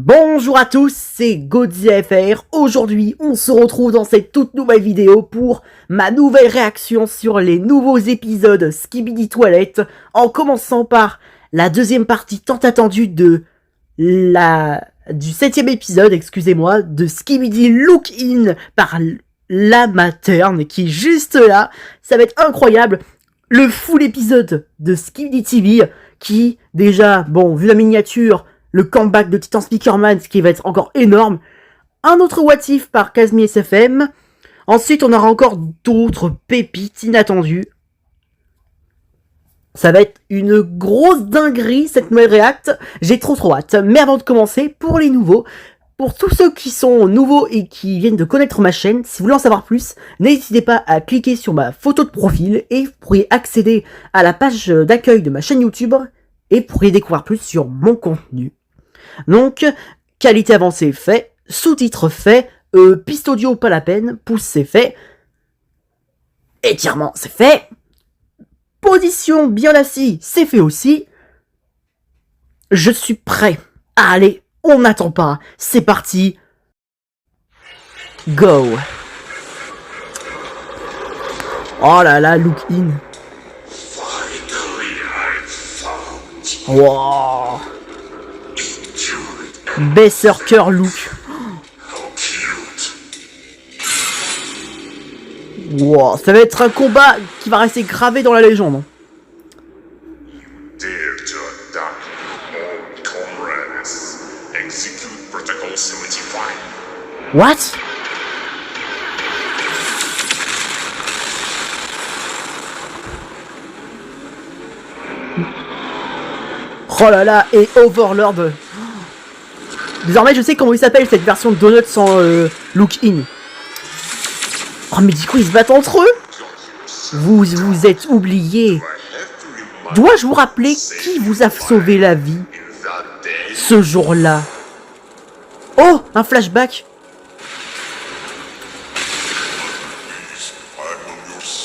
Bonjour à tous, c'est GodzillaFR. Aujourd'hui, on se retrouve dans cette toute nouvelle vidéo pour ma nouvelle réaction sur les nouveaux épisodes Skibidi Toilet, en commençant par la deuxième partie tant attendue du 7ème épisode, excusez-moi, de Skibidi Look In par la materne qui est juste là. Ça va être incroyable. Le full épisode de Skibidi TV qui, déjà, bon, vu la miniature, le comeback de Titan Speakerman, ce qui va être encore énorme. Un autre What If par Kazmi SFM. Ensuite, on aura encore d'autres pépites inattendues. Ça va être une grosse dinguerie, cette nouvelle React. J'ai trop hâte. Mais avant de commencer, pour les nouveaux, pour tous ceux qui sont nouveaux et qui viennent de connaître ma chaîne, si vous voulez en savoir plus, n'hésitez pas à cliquer sur ma photo de profil et vous pourriez accéder à la page d'accueil de ma chaîne YouTube et pourriez découvrir plus sur mon contenu. Donc, qualité avancée fait, sous-titres fait, piste audio pas la peine, pouce c'est fait, étirement c'est fait, position bien assis c'est fait aussi. Je suis prêt. Allez, on n'attend pas, c'est parti. Go. Oh là là, Look In. Wow. Berserker Look. Wow, ça va être un combat qui va rester gravé dans la légende. What? Oh là là, et Overlord. Désormais, je sais comment il s'appelle cette version de Donut sans Look In. Oh, mais du coup, ils se battent entre eux. Vous êtes oubliés. Dois-je vous rappeler qui vous a sauvé la vie ce jour-là? Oh, un flashback.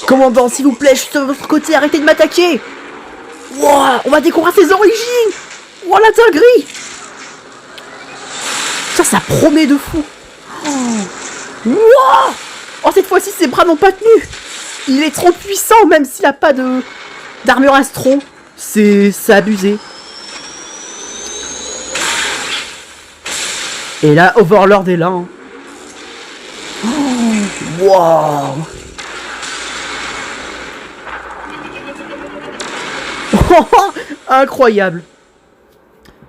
Commandant, s'il vous plaît, je suis de votre côté, arrêtez de m'attaquer. Wow, on va découvrir ses origines. Oh, la dinguerie. Ça promet de fou. Oh, wow. Oh, cette fois-ci, ses bras n'ont pas tenu. Il est trop puissant, même s'il n'a pas d'armure astro. C'est abusé. Et là, Overlord est là. Hein. Oh, wow. Incroyable.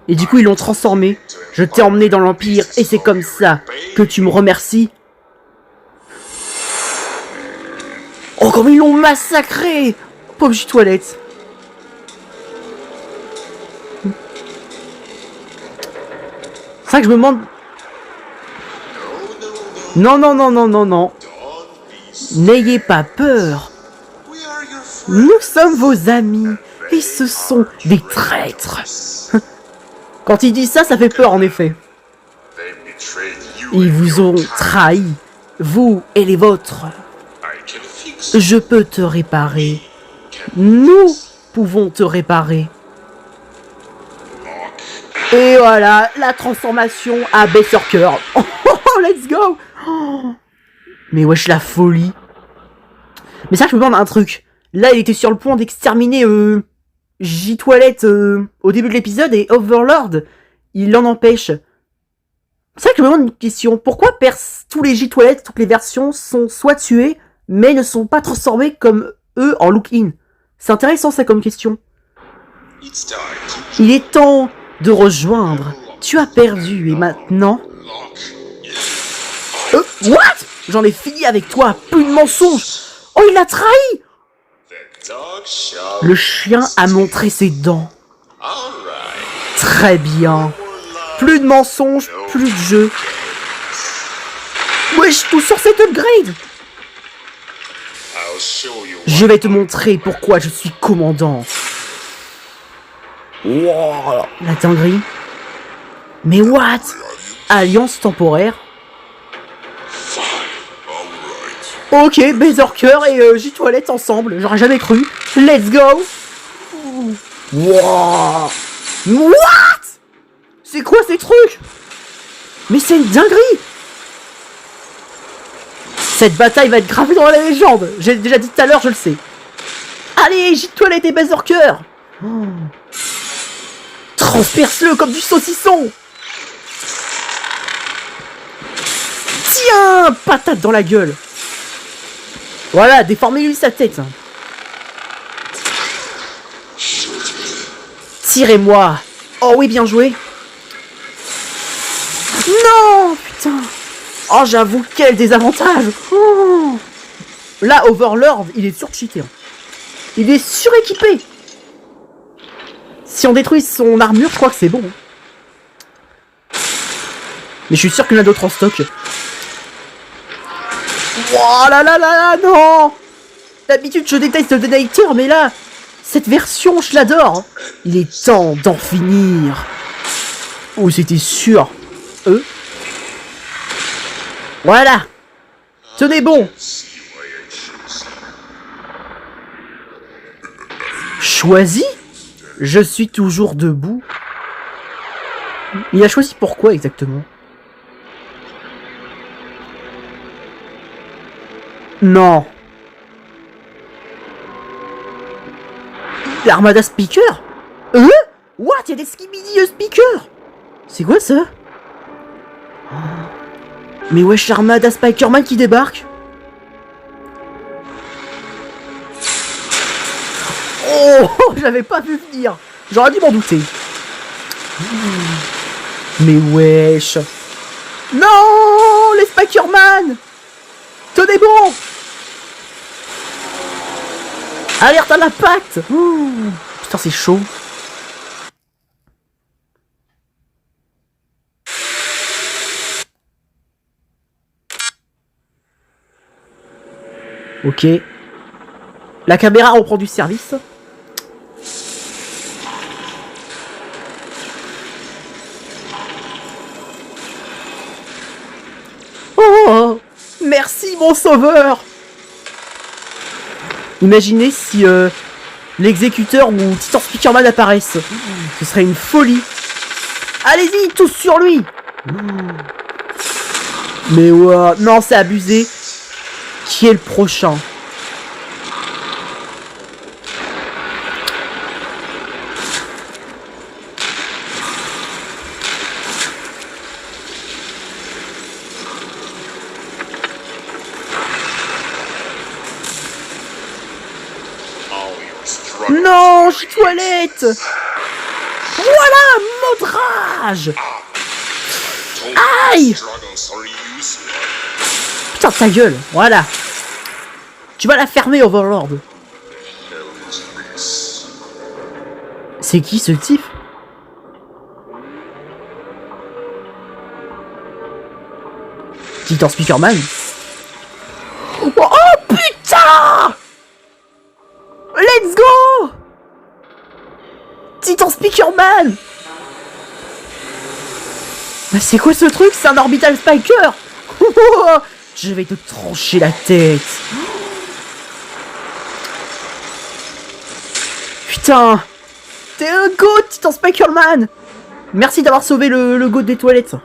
Et du coup, ils l'ont transformé. Je t'ai emmené dans l'Empire et c'est comme ça que tu me remercies. Oh, comme ils l'ont massacré! Pauvre J-Toilette. C'est ça que je me demande... Non, non, non, non, non, non. N'ayez pas peur. Nous sommes vos amis. Et ce sont des traîtres. Quand il dit ça, ça fait peur en effet. Ils vous ont trahi, vous et les vôtres. Je peux te réparer. Nous pouvons te réparer. Et voilà, la transformation à Berserker. Oh, let's go. Oh. Mais wesh, la folie. Mais ça, je me demande un truc. Là, il était sur le point d'exterminer J-Toilette au début de l'épisode et Overlord, il l'en empêche. C'est vrai que je me demande une question. Pourquoi tous les J-Toilette, toutes les versions sont soit tuées, mais ne sont pas transformées comme eux en Look In? C'est intéressant ça comme question. Il est temps de rejoindre. Tu as perdu et maintenant... What? J'en ai fini avec toi, plus de mensonges. Oh, il l'a trahi. Le chien a montré ses dents. Très bien. Plus de mensonges, plus de jeux. Wesh, tout sur cette upgrade. Je vais te montrer pourquoi je suis commandant. Wow, la dinguerie. Mais what? Alliance temporaire. Ok, Berserker et J-Toilette ensemble, j'aurais jamais cru. Let's go. Wow. What? C'est quoi ces trucs? Mais c'est une dinguerie! Cette bataille va être gravée dans la légende! J'ai déjà dit tout à l'heure, je le sais. Allez, gîte-toi les berserkers! Oh. Transperce-le comme du saucisson! Tiens! Patate dans la gueule! Voilà, déformez-lui sa tête. Tirez-moi! Oh oui, bien joué! Non! Putain! Oh, j'avoue, quel désavantage! Oh. Là, Overlord, il est surcheaté. Il est suréquipé! Si on détruit son armure, je crois que c'est bon. Mais je suis sûr qu'il y en a d'autres en stock. Oh là là là là, non! D'habitude, je déteste le Denator, mais là, cette version, je l'adore. Il est temps d'en finir. Oh, c'était sûr. Voilà. Tenez bon. Choisi? Je suis toujours debout. Il a choisi pourquoi exactement? Non. L'Armada Speaker? What? Il y a des Skibidi Speakers? C'est quoi ça? Mais wesh, l'Armada Spikerman qui débarque? Oh, j'avais pas vu venir. J'aurais dû m'en douter. Mais wesh. Non, les Spikerman. Tenez bon. Alerte à l'impact. Putain, c'est chaud. Ok. La caméra reprend du service. Oh, merci mon sauveur. Imaginez si l'exécuteur ou Titan Speakerman apparaissent. Ce serait une folie. Allez-y, tous sur lui. Mais ouais, non, c'est abusé. Qui est le prochain? Non, je suis toilette. Voilà, modrage. Aïe. Putain, ta gueule, voilà. Tu vas la fermer, Overlord. C'est qui ce type? Titan Speakerman. Oh putain! Let's go! Titan Speakerman! Bah c'est quoi ce truc? C'est un Orbital Spiker! Je vais te trancher la tête! Putain! T'es un goat, Titan Spikerman! Merci d'avoir sauvé le goat des toilettes.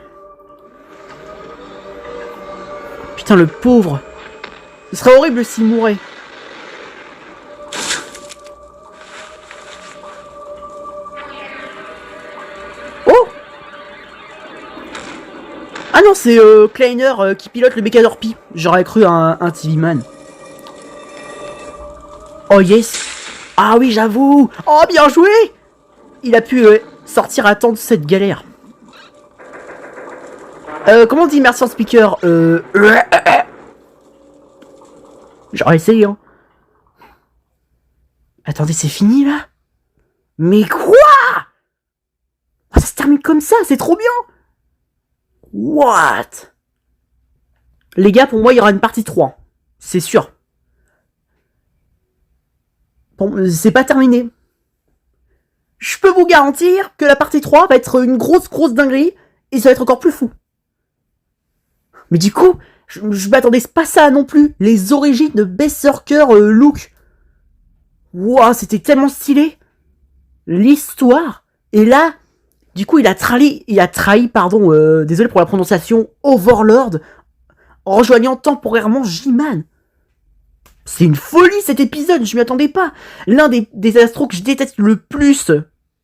Putain, le pauvre! Ce serait horrible s'il mourait. Oh! Ah non, c'est Kleiner qui pilote le Mechadorpi. J'aurais cru un TV-Man. Oh yes! Ah oui, j'avoue! Oh, bien joué! Il a pu sortir à temps de cette galère. Comment on dit merci en speaker? J'aurais essayé, hein. Attendez, c'est fini, là? Mais quoi? Oh, ça se termine comme ça, c'est trop bien! What? Les gars, pour moi, il y aura une partie 3. C'est sûr. Bon, c'est pas terminé. Je peux vous garantir que la partie 3 va être une grosse dinguerie et ça va être encore plus fou. Mais du coup, je m'attendais pas à ça non plus. Les origines de Berserker Look. Wow, c'était tellement stylé. L'histoire. Et là, Du coup, il a trahi, pardon, désolé pour la prononciation, Overlord, en rejoignant temporairement J-Man. C'est une folie cet épisode, je m'y attendais pas. L'un des astros que je déteste le plus.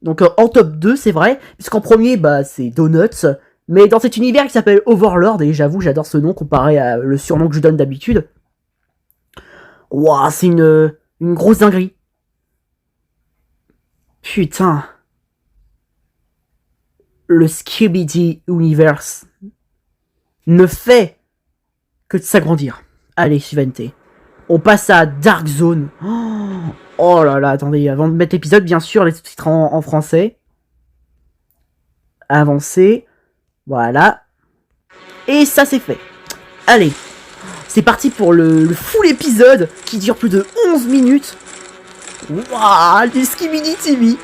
Donc en top 2, c'est vrai, puisqu'en premier, bah c'est Donuts. Mais dans cet univers qui s'appelle Overlord, et j'avoue, j'adore ce nom comparé à le surnom que je donne d'habitude. Ouah, c'est une grosse dinguerie. Putain. Le Skibidi Universe ne fait que de s'agrandir. Allez, suivante. On passe à Dark Zone. Oh là là, attendez, avant de mettre l'épisode, bien sûr, les sous-titres en français. Avancer. Voilà. Et ça, c'est fait. Allez, c'est parti pour le full épisode qui dure plus de 11 minutes. Waouh, du Skibidi TV.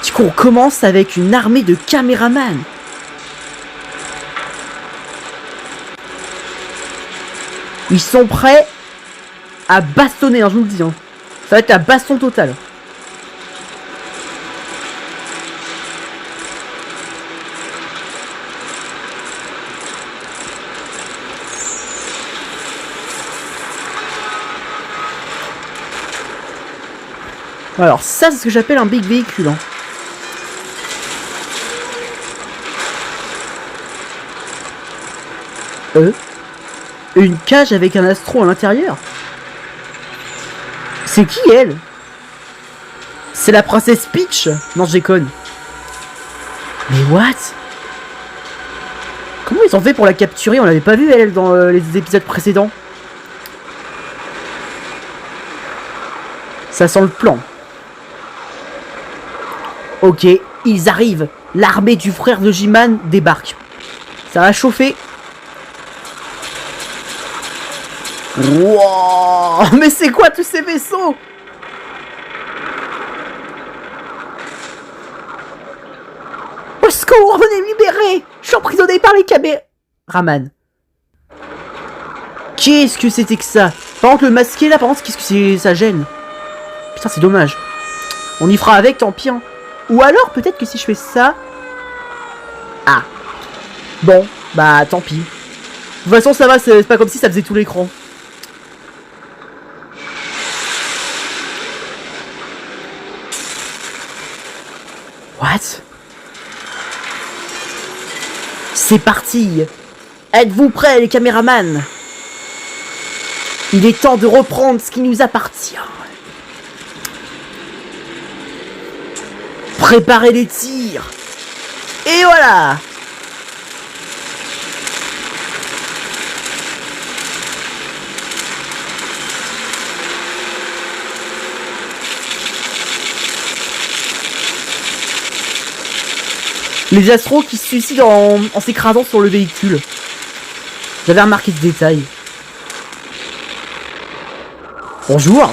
Du coup, on commence avec une armée de caméramans. Ils sont prêts à bastonner, hein, je vous le dis. Hein. Ça va être la baston totale. Alors ça, c'est ce que j'appelle un big véhicule. Hein. Une cage avec un astro à l'intérieur. C'est qui elle? C'est la princesse Peach? Non, je déconne. Mais what? Comment ils ont fait pour la capturer? On l'avait pas vu elle dans les épisodes précédents. Ça sent le plan. Ok, ils arrivent. L'armée du frère de J-Man débarque. Ça va chauffer. Wow, mais c'est quoi tous ces vaisseaux? Au secours, venez me libérer. Je suis emprisonné par les caméramans. Qu'est-ce que c'était que ça? Par contre, le masqué là, par contre, qu'est-ce que c'est? Ça gêne. Putain, c'est dommage. On y fera avec, tant pis. Hein. Ou alors, peut-être que si je fais ça... Ah. Bon, bah, tant pis. De toute façon, ça va, c'est pas comme si ça faisait tout l'écran. What? C'est parti. Êtes-vous prêts, les caméramans? Il est temps de reprendre ce qui nous appartient. Préparez les tirs. Et voilà. Les astros qui se suicident en s'écrasant sur le véhicule. J'avais remarqué ce détail. Bonjour.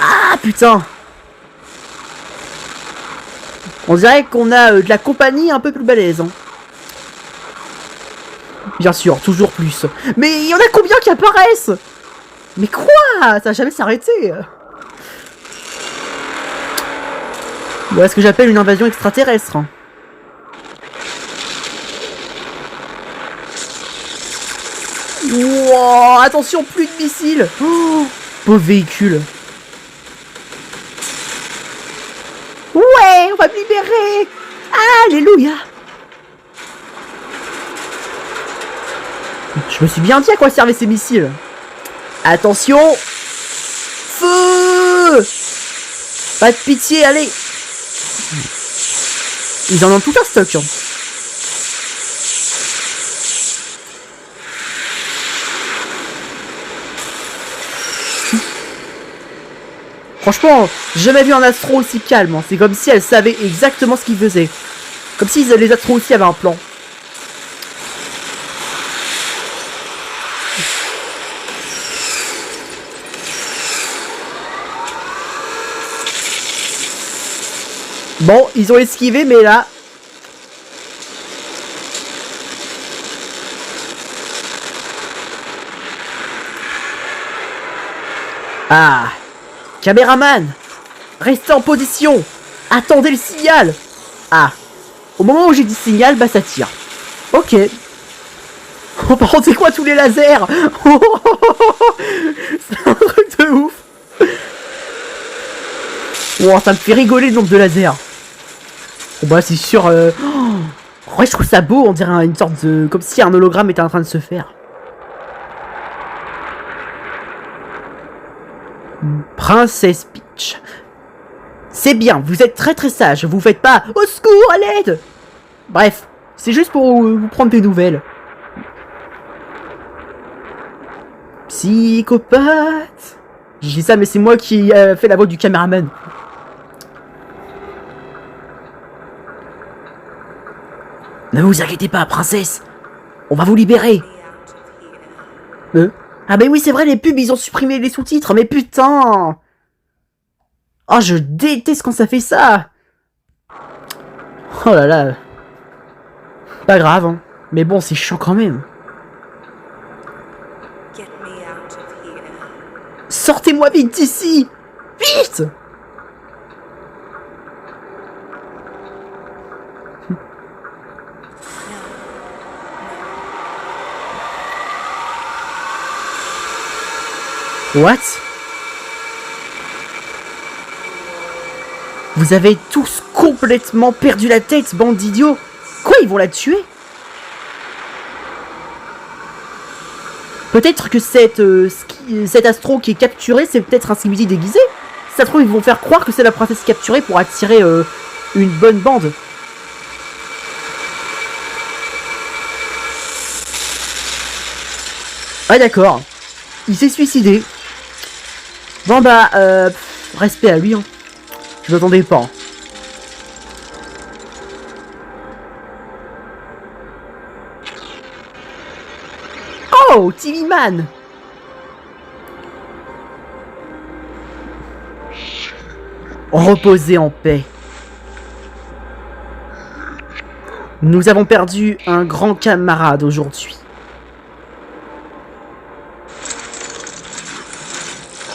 Ah putain. On dirait qu'on a de la compagnie un peu plus balèze. Hein. Bien sûr, toujours plus. Mais il y en a combien qui apparaissent? Mais quoi? Ça va jamais s'arrêter. Voilà ce que j'appelle une invasion extraterrestre. Wow, attention, plus de missiles. Oh, pauvre véhicule. Ouais, on va me libérer. Alléluia. Je me suis bien dit à quoi servaient ces missiles. Attention. Feu. Pas de pitié, allez. Ils en ont tout un stock. Hein. Franchement, j'ai jamais vu un astro aussi calme. Hein. C'est comme si elle savait exactement ce qu'il faisait. Comme si les astros aussi avaient un plan. Bon, ils ont esquivé, mais là... Ah, caméraman. Restez en position. Attendez le signal. Ah. Au moment où j'ai dit signal, bah ça tire. Ok. Oh, par contre, c'est quoi tous les lasers? C'est un truc de ouf. Wow, ça me fait rigoler le nombre de lasers. Bon bah c'est sûr... En vrai, je trouve ça beau, on dirait une sorte de... Comme si un hologramme était en train de se faire. Princesse Peach. C'est bien, vous êtes très très sage, vous faites pas au secours, à l'aide. Bref, c'est juste pour vous prendre des nouvelles. Psychopathe. J'ai dit ça, mais c'est moi qui fait la voix du caméraman. Ne vous inquiétez pas, princesse. On va vous libérer. Ah bah oui, c'est vrai, les pubs, ils ont supprimé les sous-titres, mais putain. Oh, je déteste quand ça fait ça. Oh là là. Pas grave, hein. Mais bon, c'est chiant quand même. Sortez-moi vite d'ici. Vite. What? Vous avez tous complètement perdu la tête, bande d'idiots. Quoi, ils vont la tuer? Peut-être que cet astro qui est capturé, c'est peut-être un Skibidi déguisé. Si ça se trouve, ils vont faire croire que c'est la princesse capturée pour attirer une bonne bande. Ah d'accord. Il s'est suicidé. Bon bah, respect à lui, hein. Je m'attendais pas. Oh, TV Man. Reposez en paix. Nous avons perdu un grand camarade aujourd'hui.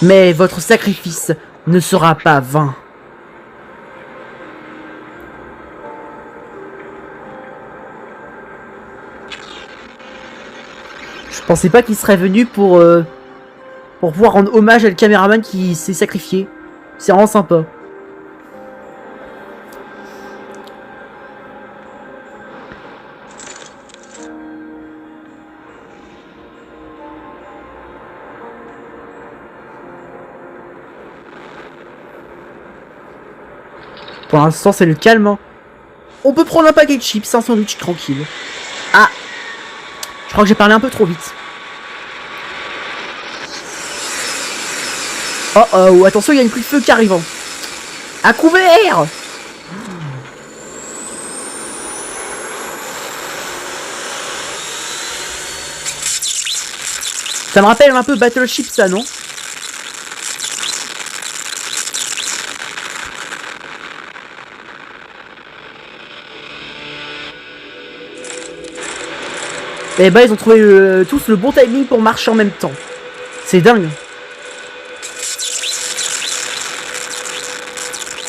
Mais votre sacrifice ne sera pas vain. Je pensais pas qu'il serait venu pour pouvoir rendre hommage à le caméraman qui s'est sacrifié. C'est vraiment sympa. Pour l'instant, c'est le calme. Hein. On peut prendre un paquet de chips, un sandwich tranquille. Ah, je crois que j'ai parlé un peu trop vite. Oh oh, attention, il y a une pluie de feu qui arrive. Hein. À couvert. Ça me rappelle un peu Battleship, ça, non? Eh ben, ils ont trouvé tous le bon timing pour marcher en même temps. C'est dingue.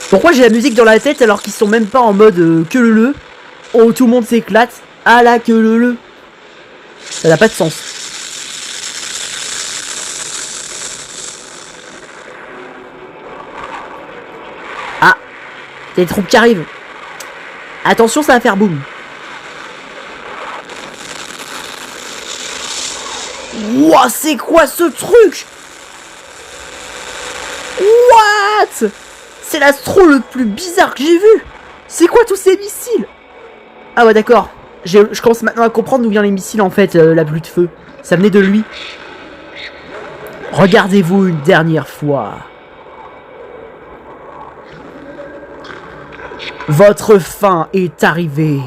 Pourquoi j'ai la musique dans la tête alors qu'ils sont même pas en mode que le. Oh, tout le monde s'éclate. Ah là, que le. Ça n'a pas de sens. Ah, il y a des troupes qui arrivent. Attention, ça va faire boum. Wouah, c'est quoi ce truc? What? C'est l'astro le plus bizarre que j'ai vu. C'est quoi tous ces missiles? Ah ouais, d'accord. Je commence maintenant à comprendre d'où viennent les missiles en fait, la pluie de feu. Ça venait de lui. Regardez-vous une dernière fois. Votre fin est arrivée.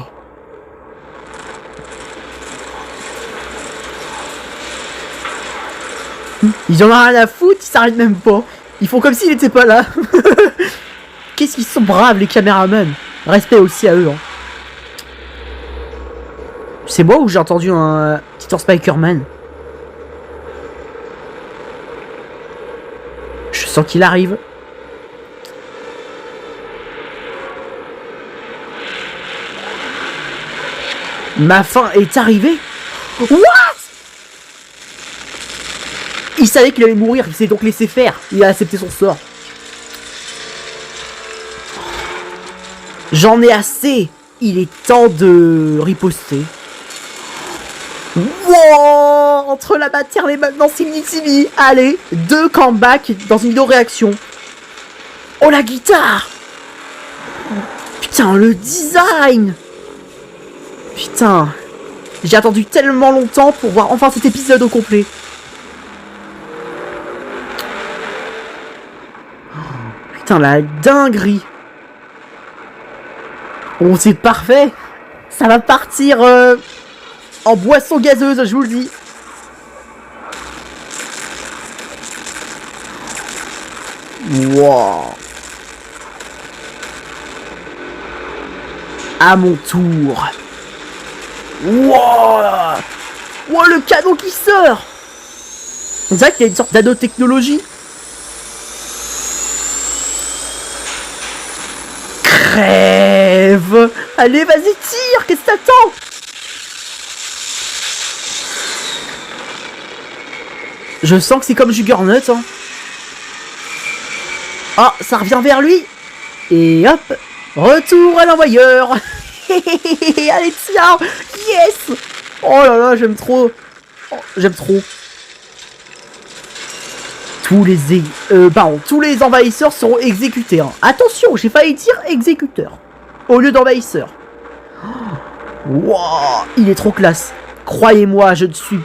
Ils en ont rien à foutre, ils s'arrêtent même pas. Ils font comme s'il n'était pas là. Qu'est-ce qu'ils sont braves les caméramans. Respect aussi à eux. Hein. C'est moi ou j'ai entendu un petit Spider-Man? Je sens qu'il arrive. Ma fin est arrivée. What? Il savait qu'il allait mourir, il s'est donc laissé faire. Il a accepté son sort. J'en ai assez. Il est temps de riposter. Wow! Entre la matière et maintenant Simili. Allez, 2 comebacks dans une vidéo réaction. Oh la guitare! Putain, le design! Putain, j'ai attendu tellement longtemps pour voir enfin cet épisode au complet. Putain, la dinguerie. Bon, c'est parfait. Ça va partir en boisson gazeuse, je vous le dis. Wow. À mon tour. Wow. Wow, le canon qui sort. On dirait qu'il y a une sorte d'anotechnologie. Crève. Allez, vas-y, tire. Qu'est-ce que t'attends? Je sens que c'est comme Juggernaut, hein. Ah, ça revient vers lui. Et hop, retour à l'envoyeur. Allez, tiens. Yes. Oh là là, j'aime trop. Oh, j'aime trop. Tous les envahisseurs seront exécutés. Hein. Attention, j'ai failli dire exécuteur au lieu d'envahisseur. Wow, il est trop classe. Croyez-moi, je ne suis...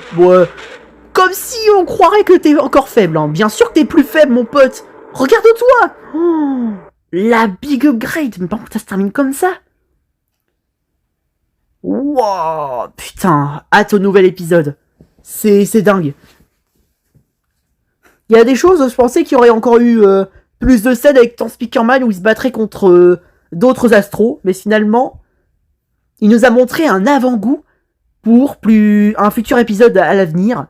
comme si on croirait que t'es encore faible. Hein. Bien sûr que t'es plus faible, mon pote. Regarde-toi. Oh, la big upgrade. Mais par contre, ça se termine comme ça. Wow, putain. Hâte au nouvel épisode. C'est dingue. Il y a des choses, je pensais qu'il y aurait encore eu plus de scènes avec Tom Speakerman où il se battrait contre d'autres astros. Mais finalement, il nous a montré un avant-goût pour un futur épisode à l'avenir.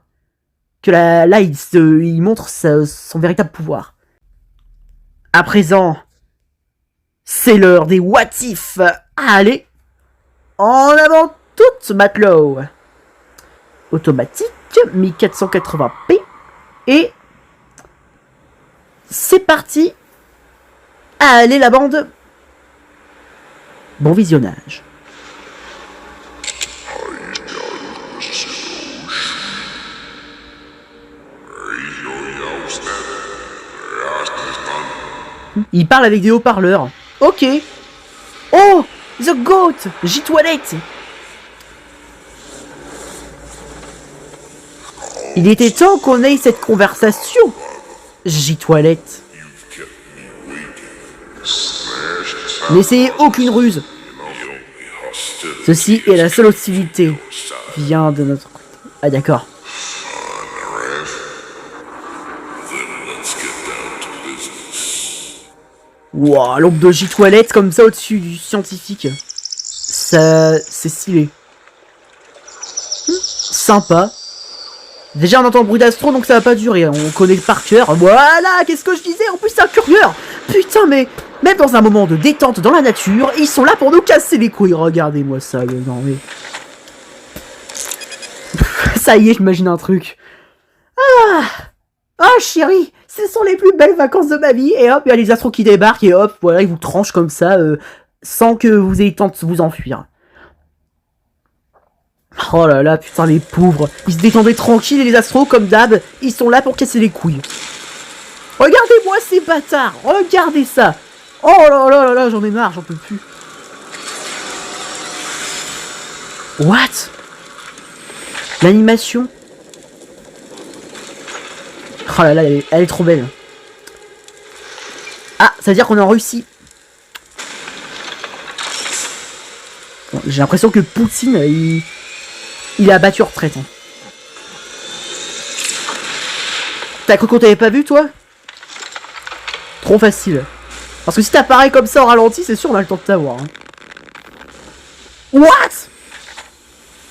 Que là il montre son véritable pouvoir. À présent, c'est l'heure des what if. Allez, en avant toute Matelot. Automatique, 1480p. Et c'est parti. Allez la bande. Bon visionnage. Il parle avec des haut-parleurs. Ok. Oh, The Goat, J-Toilette. Il était temps qu'on ait cette conversation. J-Toilette. N'essayez aucune ruse. Ceci est la seule hostilité. Vient de notre côté. Ah d'accord. Wow, l'ombre de J-Toilette comme ça au-dessus du scientifique. Ça, c'est stylé. Sympa. Déjà on entend le bruit d'Astro donc ça va pas durer. On connaît par cœur. Voilà, qu'est-ce que je disais? En plus c'est un curieux. Putain mais même dans un moment de détente dans la nature, ils sont là pour nous casser les couilles. Regardez-moi ça. Non mais... ça y est, j'imagine un truc. Ah chérie, ce sont les plus belles vacances de ma vie. Et hop, il y a les astros qui débarquent et hop, voilà, ils vous tranchent comme ça, sans que vous ayez le temps de vous enfuir. Oh là là, putain, les pauvres. Ils se détendaient tranquilles et les astros, comme d'hab, ils sont là pour casser les couilles. Regardez-moi ces bâtards, regardez ça. Oh là là là là, j'en ai marre, j'en peux plus. What? L'animation. Oh là là, elle est trop belle. Ah, ça veut dire qu'on est en Russie. Bon, j'ai l'impression que Poutine, il a battu en retraite. Hein. T'as cru qu'on t'avait pas vu, toi? Trop facile. Parce que si t'apparais comme ça en ralenti, c'est sûr on a le temps de t'avoir. Hein. What?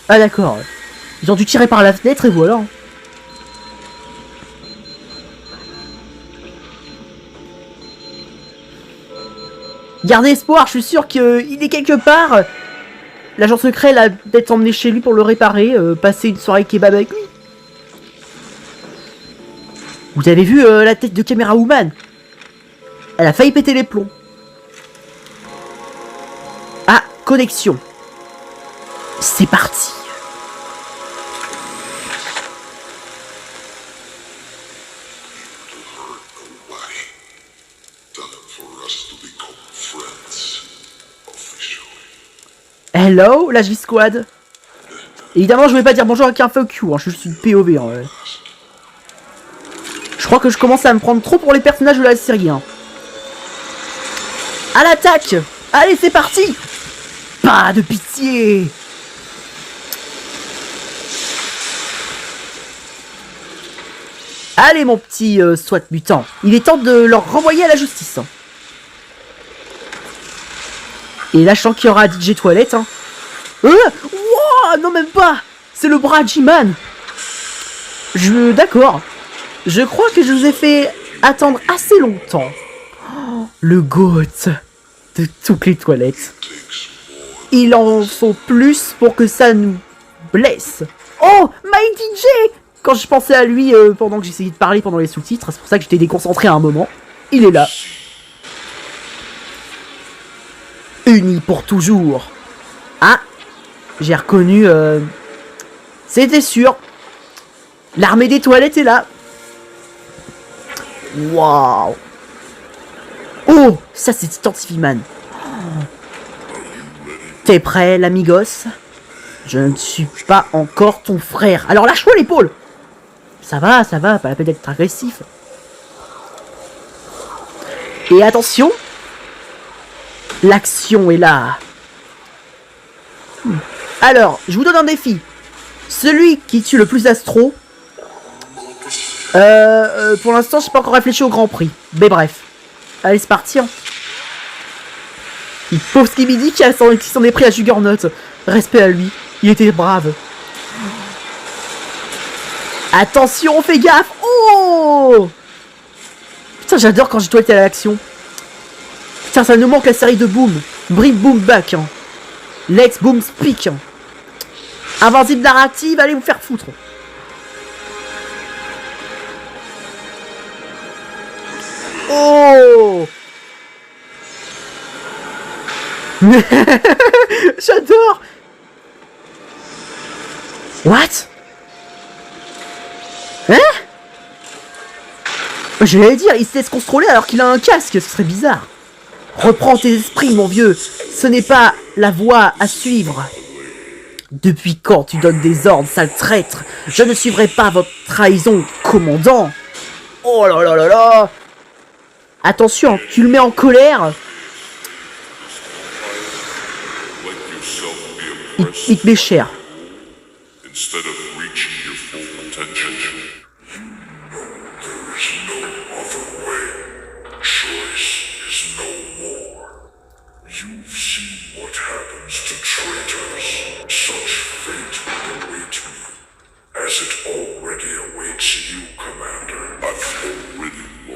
Ah d'accord. Ils ont dû tirer par la fenêtre et voilà. Gardez espoir, je suis sûr qu'il est quelque part l'agent secret l'a peut-être emmené chez lui pour le réparer, passer une soirée kebab avec lui. Vous avez vu la tête de Caméra Woman? Elle a failli péter les plombs. Ah, connexion. C'est parti. Hello, la J-Squad. Évidemment, je vais pas dire bonjour avec un fuck you, hein, je suis une POV. Hein, ouais. Je crois que je commence à me prendre trop pour les personnages de la série. Hein. À l'attaque! Allez, c'est parti! Pas de pitié! Allez, mon petit SWAT mutant, il est temps de leur renvoyer à la justice. Et là, je sens qu'il y aura DJ Toilette. Hein. Wow, non, même pas! C'est le bras de G-Man! D'accord. Je crois que je vous ai fait attendre assez longtemps. Oh, le GOAT de toutes les toilettes. Il en faut plus pour que ça nous blesse. Oh, My DJ! Quand je pensais à lui pendant que j'essayais de parler pendant les sous-titres, c'est pour ça que j'étais déconcentré à un moment. Il est là. Unis pour toujours. Ah, j'ai reconnu... C'était sûr. L'armée des toilettes est là. Waouh. Oh, ça c'est Titan TV-Man. T'es prêt, l'amigos? Je ne suis pas encore ton frère. Alors lâche-moi l'épaule. Ça va, pas la peine d'être agressif. Et attention, l'action est là. Alors, je vous donne un défi. Celui qui tue le plus d'astro. Pour l'instant, j'ai pas encore réfléchi au Grand Prix. Mais bref. Allez, c'est parti. Hein. Le pauvre Skibidi qui s'en est pris à Juggernaut. Respect à lui. Il était brave. Attention, fais gaffe. Oh! Putain, j'adore quand j'ai toilette à l'action. Putain, ça nous manque la série de Boom. Bring Boom back. Hein. Let's Boom speak. Hein. Invincible narrative, allez vous faire foutre. Oh! J'adore! What? Hein? J'allais dire, il se laisse contrôler alors qu'il a un casque, ce serait bizarre. Reprends tes esprits, mon vieux. Ce n'est pas la voie à suivre. Depuis quand tu donnes des ordres, sale traître? Je ne suivrai pas votre trahison, commandant. Oh là là là là! Attention, tu le mets en colère. Il te met cher.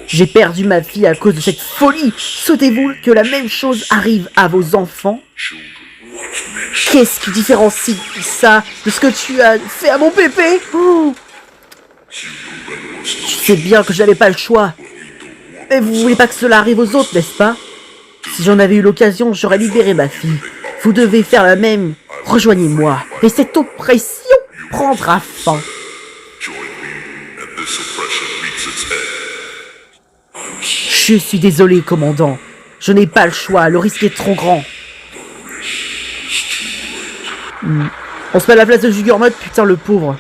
J'ai perdu ma fille à cause de cette folie. Sautez-vous que la même chose arrive à vos enfants? Qu'est-ce qui différencie ça de ce que tu as fait à mon pépé? Oh, tu sais bien que j'avais pas le choix. Mais vous voulez pas que cela arrive aux autres, n'est-ce pas? Si j'en avais eu l'occasion, j'aurais libéré ma fille. Vous devez faire la même. Rejoignez-moi. Et cette oppression prendra fin. Je suis désolé, commandant. Je n'ai pas le choix, le risque est trop grand. On se met à la place de Juggernaut, putain le pauvre.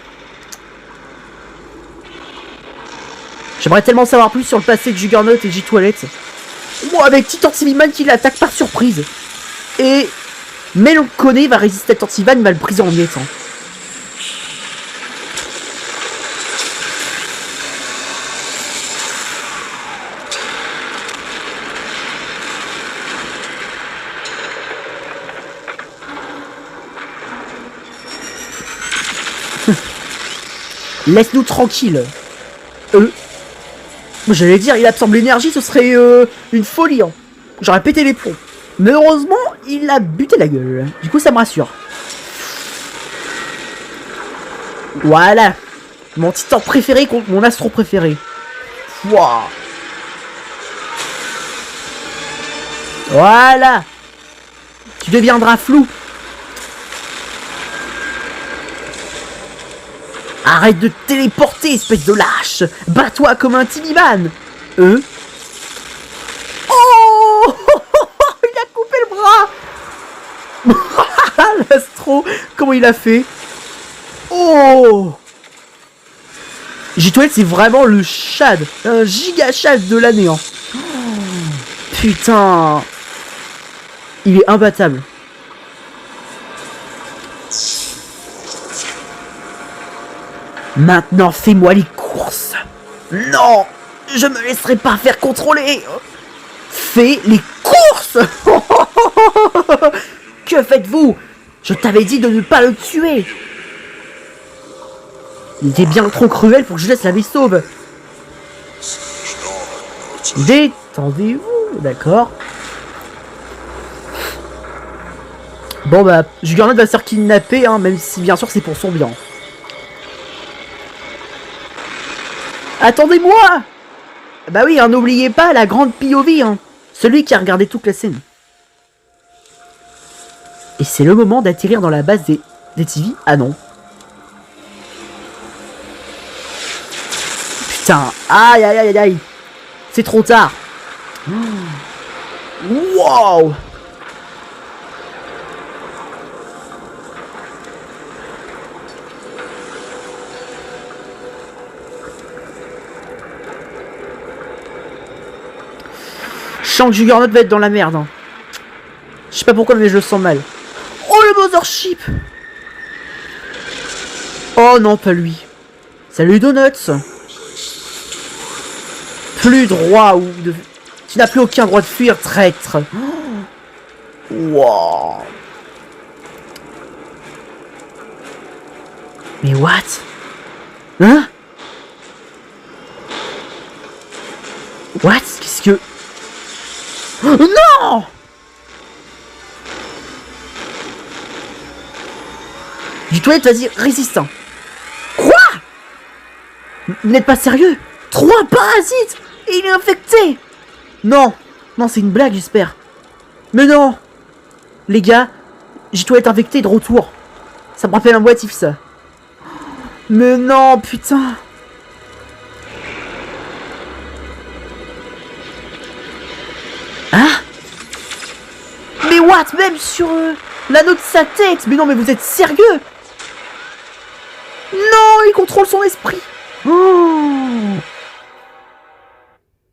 J'aimerais tellement savoir plus sur le passé de Juggernaut et J-Toilette. Moi, avec Titan TV-Man qui l'attaque par surprise. Et Meloncone va résister à Titan TV-Man, il va le briser en miettes. Hein. Laisse-nous tranquille. J'allais dire, il absorbe l'énergie, ce serait une folie. Hein. J'aurais pété les plombs. Mais heureusement, il a buté la gueule. Du coup, ça me rassure. Voilà. Mon titan préféré contre mon astro préféré. Wouah. Voilà. Tu deviendras flou. Arrête de te téléporter, espèce de lâche. Bats-toi comme un Tiniman. Oh. Il a coupé le bras. L'astro, comment il a fait? Oh. G12, c'est vraiment le Chad. Un giga Chad de l'année. Hein. Oh, putain. Il est imbattable. Maintenant, fais-moi les courses. Non, je me laisserai pas faire contrôler. Fais les courses. Que faites-vous? Je t'avais dit de ne pas le tuer. Il était bien trop cruel pour que je laisse la vie sauve. Détendez-vous, d'accord. Bon bah, Juggernaut va se faire kidnapper, hein, même si bien sûr c'est pour son bien. Attendez-moi! Bah oui, hein, n'oubliez pas la grande POV, hein. Celui qui a regardé toute la scène. Et c'est le moment d'atterrir dans la base des TV. Ah non. Putain, aïe aïe aïe aïe. C'est trop tard. Wow. Je sens que Juggernaut va être dans la merde. Hein. Je sais pas pourquoi, mais je le sens mal. Oh, le Mothership. Oh non, pas lui. Salut Donuts. Plus droit ou de... Tu n'as plus aucun droit de fuir, traître. Oh. Wow. Mais what? Hein? What? Qu'est-ce que... Oh, non! Du toilette, vas-y, résistant. Quoi? Vous n'êtes pas sérieux? 3 parasites! Et il est infecté! Non! Non, c'est une blague, j'espère. Mais non! Les gars, j'ai toilette infecté de retour. Ça me rappelle un motif, ça. Mais non, putain! Hein? Mais what? Même sur l'anneau de sa tête! Mais non, mais vous êtes sérieux? Non, il contrôle son esprit!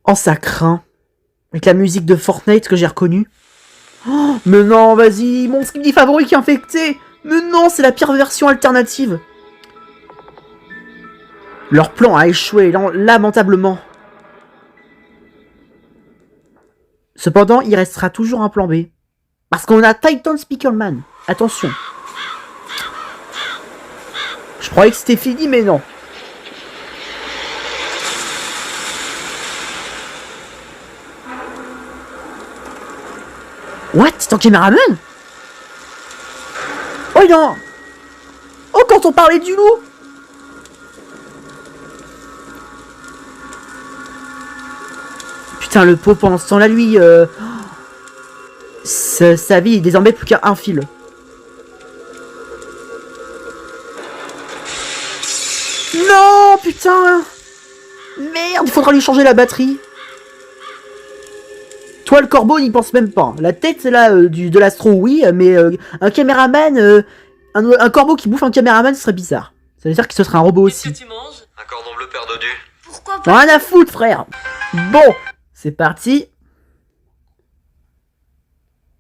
Oh, ça craint. Avec la musique de Fortnite que j'ai reconnue. Oh, mais non, vas-y, mon skibidi favori qui est infecté! Mais non, c'est la pire version alternative! Leur plan a échoué, lamentablement. Cependant, il restera toujours un plan B. Parce qu'on a Titan Speakerman. Attention. Je croyais que c'était fini, mais non. What? C'est un caméraman? Oh non! Oh, quand on parlait du loup! Putain, le pauvre, pendant ce temps-là, lui... sa vie est désormais plus qu'à un fil. Non, putain! Merde, il faudra lui changer la batterie. Toi, le corbeau, n'y pense même pas. La tête, là, de l'astro, oui, mais un caméraman... un corbeau qui bouffe un caméraman, ce serait bizarre. Ça veut dire que ce serait un robot aussi. Qu'est-ce que tu manges? Un cordon bleu perdu. Pourquoi pas? Rien à foutre, frère. Bon, c'est parti.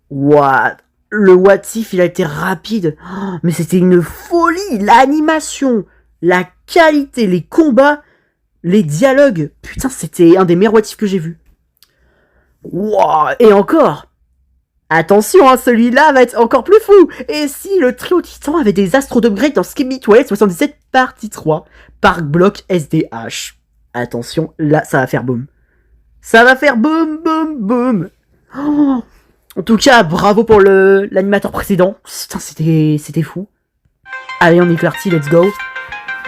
What? Le what if, il a été rapide. Oh, mais c'était une folie. L'animation, la qualité, les combats, les dialogues. Putain, c'était un des meilleurs what if que j'ai vu. Wow. Et encore. Attention, hein, celui-là va être encore plus fou. Et si le trio titan avait des astros d'upgrade dans Skibidi Toilet 77 partie 3, Parc Bloc SDH. Attention, là, ça va faire boum. Ça va faire boum, boum, boum. Oh. En tout cas, bravo pour l'animateur précédent. Putain, c'était fou. Allez, on est parti, let's go.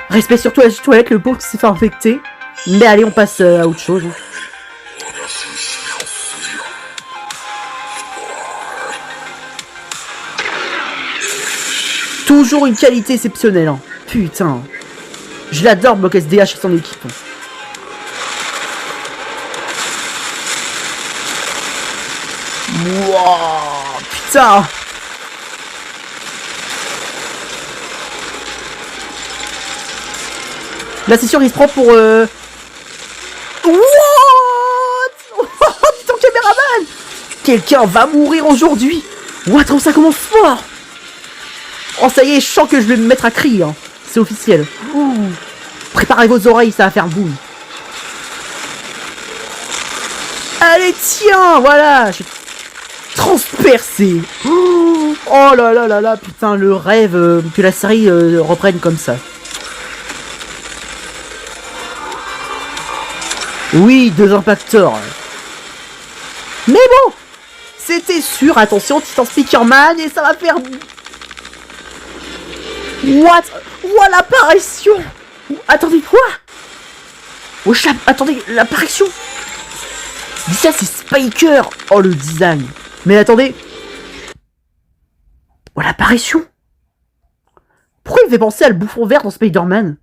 Respect surtout à la toilette, le pauvre qui s'est fait infecter. Mais allez, on passe à autre chose. Toujours une qualité exceptionnelle. Hein. Putain. Je l'adore, Block SDH et son équipe. Wouah, putain. Là, c'est sûr, il se prend pour... What? Putain, caméraman. Quelqu'un va mourir aujourd'hui. What, ça commence fort. Oh, ça y est, je sens que je vais me mettre à crier. Hein. C'est officiel. Ouh. Préparez vos oreilles, ça va faire boum. Allez, tiens, voilà. Je... Transpercé. Oh là là là là, putain, le rêve que la série reprenne comme ça. Oui, 2 impacteurs. Mais bon, c'était sûr, attention, Titan Speakerman, et ça va faire... What? What, l'apparition? Attendez, quoi? Oh, attendez, l'apparition? Dis ça, c'est Spiker. Oh, le design. Mais attendez. Oh, l'apparition. Pourquoi il me fait penser à le bouffon vert dans Spider-Man?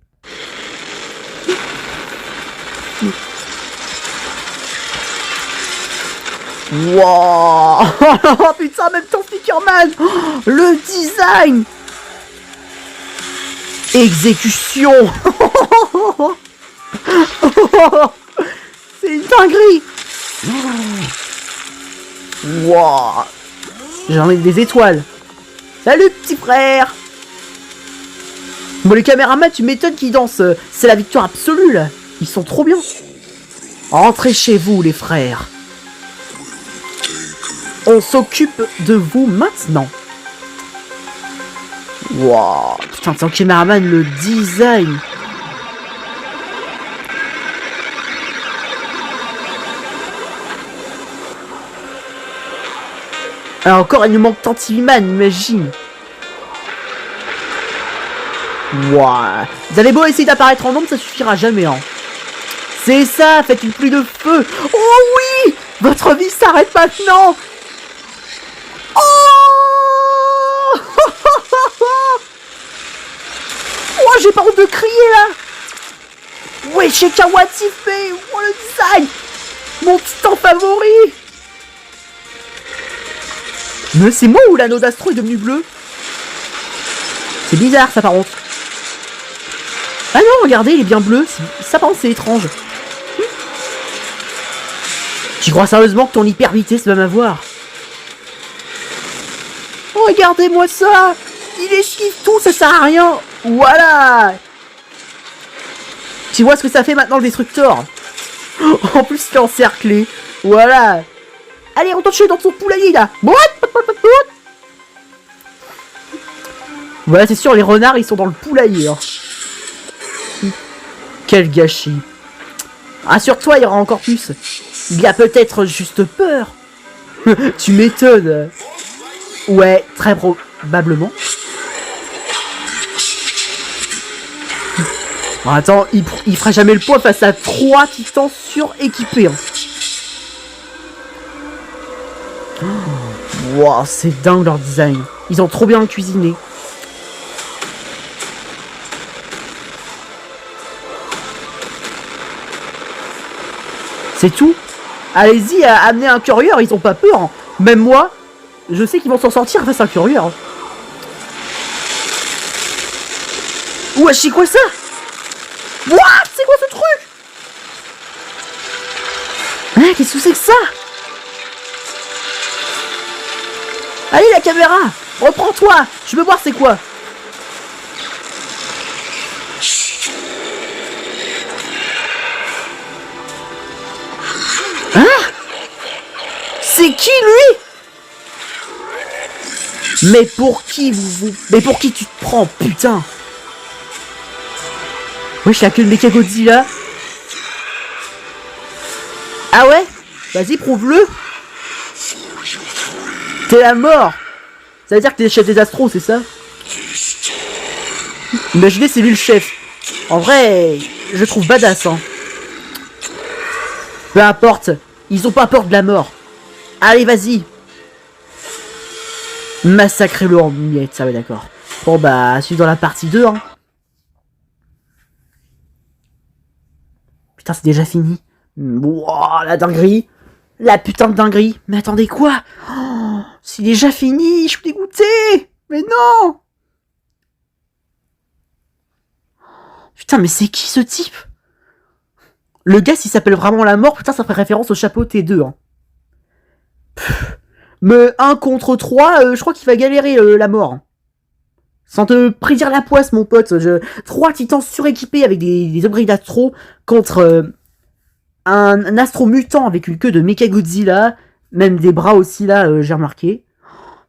Wow. Oh putain, même temps Speakerman. Oh, le design. Exécution. C'est une dinguerie. Wow. J'en ai des étoiles. Salut petit frère. Bon, les caméramans, tu m'étonnes qu'ils dansent. C'est la victoire absolue là. Ils sont trop bien. Rentrez chez vous les frères. On s'occupe de vous maintenant. Wow. Putain, tant caméraman, le design. Alors encore, il nous manque Tantiman, imagine. Wow. Vous allez beau essayer d'apparaître en nombre, ça suffira jamais, hein. C'est ça, faites une pluie de feu. Oh oui. Votre vie s'arrête maintenant. Oh. Oh, j'ai pas honte de crier, là. Ouais, chez Kawatifé. Oh, le design. Mon titan favori. Mais c'est moi ou l'anneau d'Astro est devenu bleu? C'est bizarre ça par contre. Ah non, regardez, il est bien bleu. Ça par contre c'est étrange. Tu crois sérieusement que ton hyper vitesse va m'avoir? Regardez-moi ça. Il esquive tout, ça sert à rien. Voilà. Tu vois ce que ça fait maintenant le destructeur? En plus il est encerclé. Voilà. Allez, retourne chez dans ton poulailler là. Voilà, c'est sûr, les renards ils sont dans le poulailler. Hein. Quel gâchis. Rassure-toi, il y aura encore plus. Il y a peut-être juste peur. Tu m'étonnes. Ouais, très probablement. Bon, attends, il fera jamais le poids face à 3 titans suréquipés. Hein. Wow, c'est dingue leur design. Ils ont trop bien cuisiné. C'est tout. Allez-y, amenez un courrier, ils ont pas peur. Hein. Même moi, je sais qu'ils vont s'en sortir face à un courrier. Hein. Ouah, c'est quoi ça? What? C'est quoi ce truc? Hein, qu'est-ce que c'est que ça? Allez la caméra, reprends-toi. Je veux voir c'est quoi. Hein? C'est qui lui? Mais pour qui Mais pour qui tu te prends, putain? Wesh, y'a que le Mechagodzilla. Ah ouais? Vas-y, prouve-le. T'es la mort. Ça veut dire que t'es le chef des Astros, c'est ça? Imaginez, c'est lui le chef. En vrai, je trouve badass, hein. Peu importe, ils ont pas peur de la mort. Allez, vas-y. Massacrez-le en miettes, ça va d'accord. Bon bah, suis dans la partie 2, hein. Putain, c'est déjà fini. Wouah, la dinguerie. La putain de dinguerie. Mais attendez, quoi? Oh, c'est déjà fini, je suis dégoûté. Mais non. Putain, mais c'est qui ce type? Le gars, s'il s'appelle vraiment la mort, putain, ça ferait référence au chapeau T2, hein. Mais 1 contre 3, je crois qu'il va galérer, la mort. Sans te prédire la poisse, mon pote. 3 titans suréquipés avec des upgrades d'astro contre un astro mutant avec une queue de Mechagodzilla. Même des bras aussi, là, j'ai remarqué.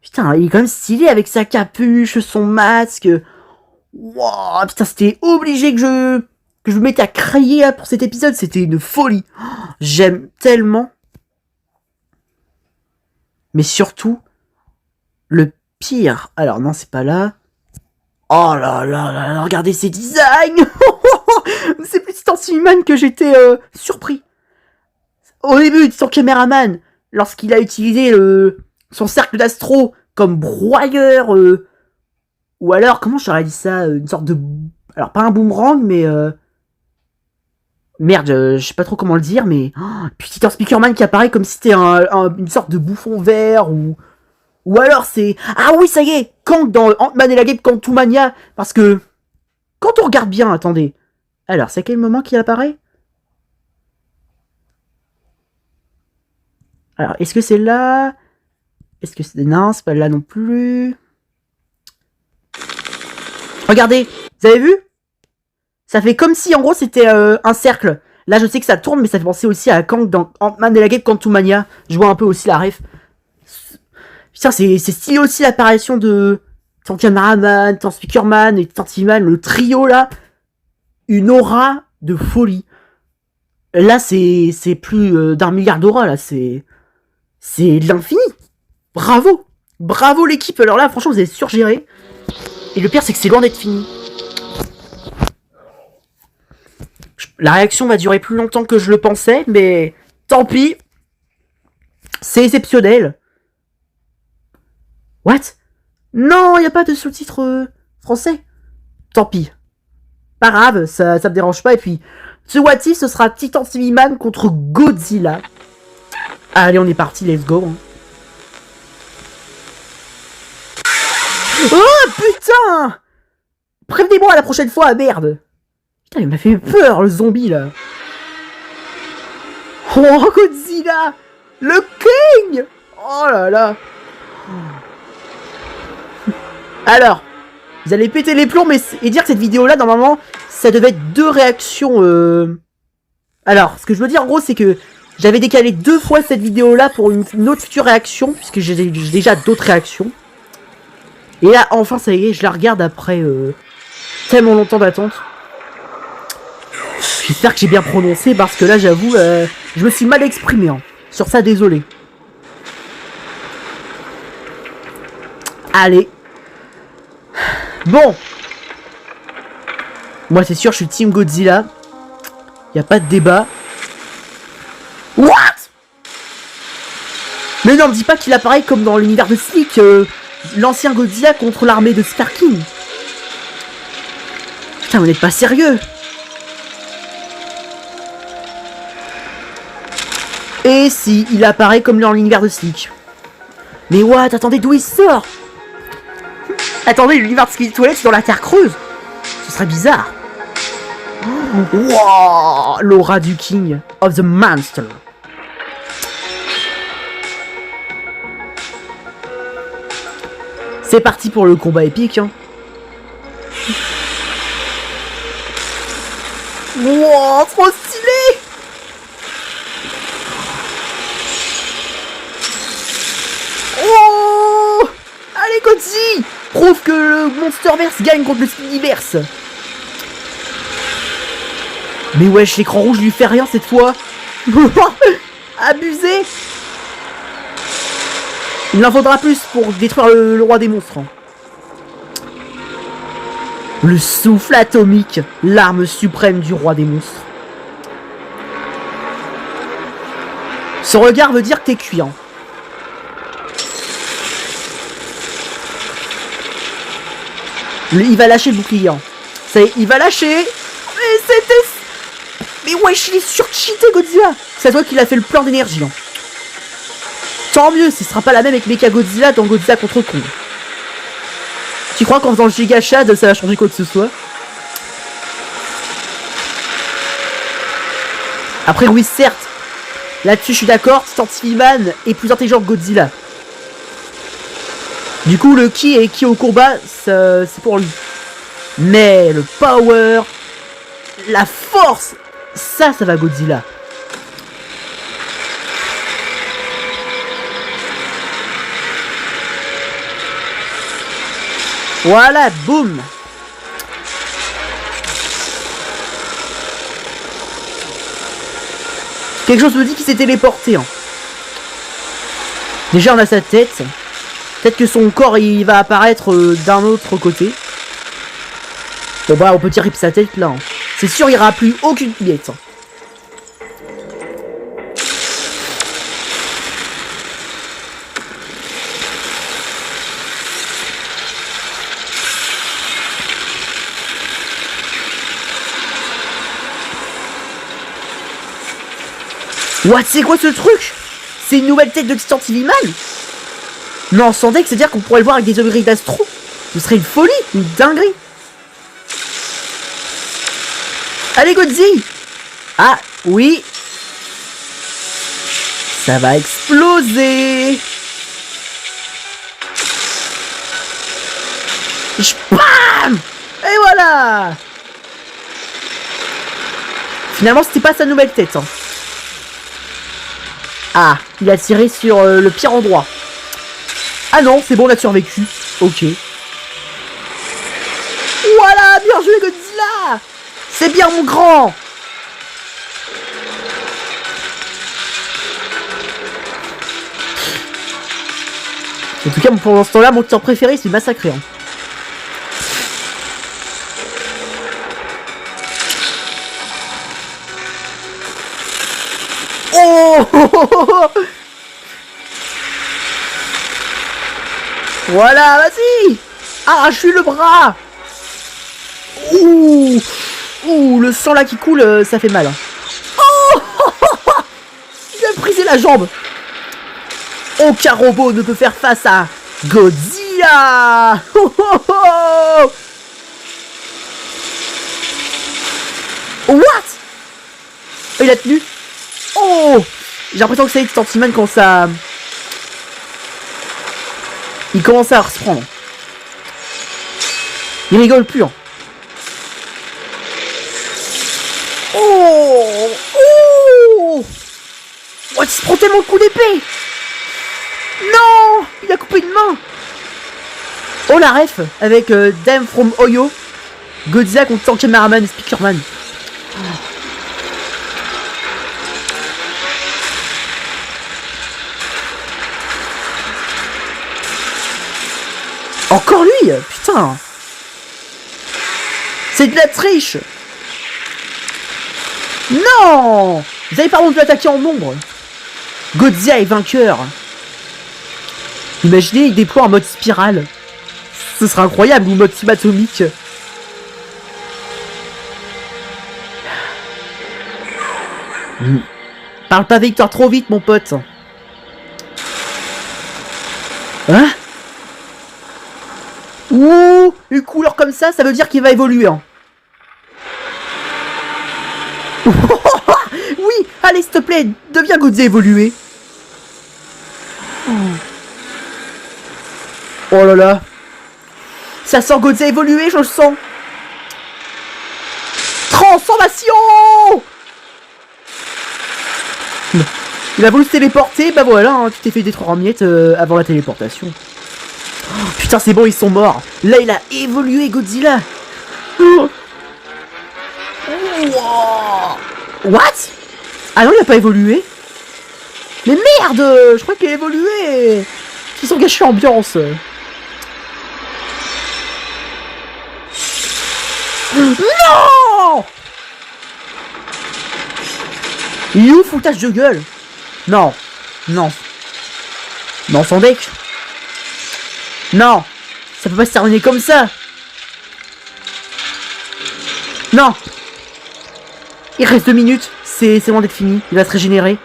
Putain, il est quand même stylé avec sa capuche, son masque. Wow, putain, c'était obligé que je me mette à crier là, pour cet épisode. C'était une folie. J'aime tellement. Mais surtout, le pire... Alors non, c'est pas là. Oh là là là là, regardez ces designs. C'est plus Titan Simiman que j'étais surpris. Au début, Titan Caméraman, lorsqu'il a utilisé son cercle d'astro comme broyeur, ou alors, comment j'aurais dit ça, une sorte de... Alors, pas un boomerang, mais... Merde, je sais pas trop comment le dire, mais... Puis Titan Speakerman qui apparaît comme si c'était une sorte de bouffon vert, ou alors c'est... Ah oui, ça y est, Kang dans Ant-Man et la Guêpe Quantumania, parce que... Quand on regarde bien, attendez... Alors, c'est à quel moment qu'il apparaît? Alors, est-ce que c'est là? Est-ce que c'est... Non, c'est pas là non plus... Regardez, vous avez vu? Ça fait comme si, en gros, c'était un cercle. Là, je sais que ça tourne, mais ça fait penser aussi à Kang dans Ant-Man et la Guêpe Quantumania. Je vois un peu aussi la ref. Putain, c'est stylé aussi l'apparition de Titan Cameraman, Titan Speakerman et Titan Simiman, le trio là. Une aura de folie. Là, c'est plus d'1 milliard d'aura, là, c'est l'infini. Bravo. Bravo l'équipe. Alors là, franchement, vous avez surgéré. Et le pire, c'est que c'est loin d'être fini. La réaction va durer plus longtemps que je le pensais, mais tant pis. C'est exceptionnel. What? Non, il n'y a pas de sous-titres français. Tant pis. Pas grave, ça me dérange pas. Et puis, ce What If, ce sera Titan Simiman contre Godzilla. Allez, on est parti, let's go. Hein. Oh, putain! Prévenez-moi la prochaine fois, merde. Putain, il m'a fait peur, le zombie, là. Oh, Godzilla! Le King! Oh là là. Alors, vous allez péter les plombs et dire que cette vidéo-là, normalement, ça devait être 2 réactions. Alors, ce que je veux dire, en gros, c'est que j'avais décalé 2 fois cette vidéo-là pour une autre future réaction, puisque j'ai déjà d'autres réactions. Et là, enfin, ça y est, je la regarde après tellement longtemps d'attente. J'espère que j'ai bien prononcé, parce que là, j'avoue, je me suis mal exprimé. Hein. Sur ça, désolé. Allez. Bon. Moi, c'est sûr, je suis Team Godzilla. Y a pas de débat. What? Mais non, me dis pas qu'il apparaît comme dans l'univers de Slick, l'ancien Godzilla contre l'armée de Starking. Putain, vous n'êtes pas sérieux. Et si, il apparaît comme dans l'univers de Slick. Mais what? Attendez, d'où il sort? Attendez, l'univers de Slick Toilette, c'est dans la Terre creuse. Ce serait bizarre. Wow, l'aura du King of the Monster. C'est parti pour le combat épique. Hein. Wow, trop stylé. Oh, allez, Godzilla, prouve que le Monsterverse gagne contre le Spiniverse. Mais wesh, l'écran rouge lui fait rien cette fois. Abusé. Il en faudra plus pour détruire le roi des monstres. Le souffle atomique, l'arme suprême du roi des monstres. Ce regard veut dire que t'es cuit, hein. Il va lâcher le bouclier, hein. Ça y est, il va lâcher. Mais c'était... Mais wesh, il est surcheaté, Godzilla. C'est à toi qu'il a fait le plein d'énergie, hein. Tant mieux, ce sera pas la même avec Mechagodzilla dans Godzilla contre Kong. Tu crois qu'en faisant le Giga Shad, ça va changer quoi que ce soit? Après, oui, certes. Là-dessus, je suis d'accord, Titan TV-Man est plus intelligent que Godzilla. Du coup, le ki et ki au combat, c'est pour lui. Mais le power, la force, ça va Godzilla. Voilà, boum. Quelque chose me dit qu'il s'est téléporté, hein. Déjà, on a sa tête. Peut-être que son corps, il va apparaître d'un autre côté. Bon bah, on peut tirer sa tête, là, hein. C'est sûr, il n'y aura plus aucune miette, hein. What, c'est quoi ce truc? C'est une nouvelle tête de Titan TV-Man? Non, sans deck, c'est-à-dire qu'on pourrait le voir avec des upgrades d'Astro. Ce serait une folie, une dinguerie. Allez, Godzilla. Ah, oui. Ça va exploser. Bam. Et voilà. Finalement, c'était pas sa nouvelle tête, hein. Ah, il a tiré sur le pire endroit. Ah non, c'est bon, on a survécu. Ok. Voilà, bien joué Godzilla. C'est bien mon grand. En tout cas, pour ce temps-là, mon tir préféré, c'est massacré, hein. Oh. Voilà, vas-y. Arrache-lui le bras. Ouh. Ouh, le sang là qui coule, ça fait mal, hein. Oh. Il a brisé la jambe. Aucun robot ne peut faire face à Godzilla. What? Il a tenu. Oh. J'ai l'impression que ça y est, Titan TV-Man quand ça... Il commence à se prendre. Il rigole plus, hein. Oh. Oh. What, il se prend tellement de coups d'épée. Non. Il a coupé une main. Oh la ref avec Dame from Oyo. Godzilla contre Titan Cameraman et Speakerman. Encore lui. Putain. C'est de la triche. Non. Vous avez pas honte de l'attaquer en nombre. Godzilla est vainqueur. Imaginez, il déploie en mode spirale. Ce serait incroyable, ou mode subatomique. Parle pas Victor trop vite, mon pote. Hein? Ouh, une couleur comme ça veut dire qu'il va évoluer, hein. Oui, allez, s'il te plaît, deviens Godzilla évolué. Oh là là. Ça sent Godzilla évolué, je le sens. Transformation. Il a voulu se téléporter, bah voilà, hein, tu t'es fait détruire en miettes avant la téléportation. Oh, putain, c'est bon, ils sont morts. Là, il a évolué, Godzilla. Oh. What? Ah non, il a pas évolué. Mais merde, je crois qu'il a évolué. Ils ont gâché l'ambiance. Non! You foutage de gueule. Non. Non. Non, son deck. Non. Ça peut pas se terminer comme ça. Non. Il reste 2 minutes. C'est loin d'être fini. Il va se régénérer.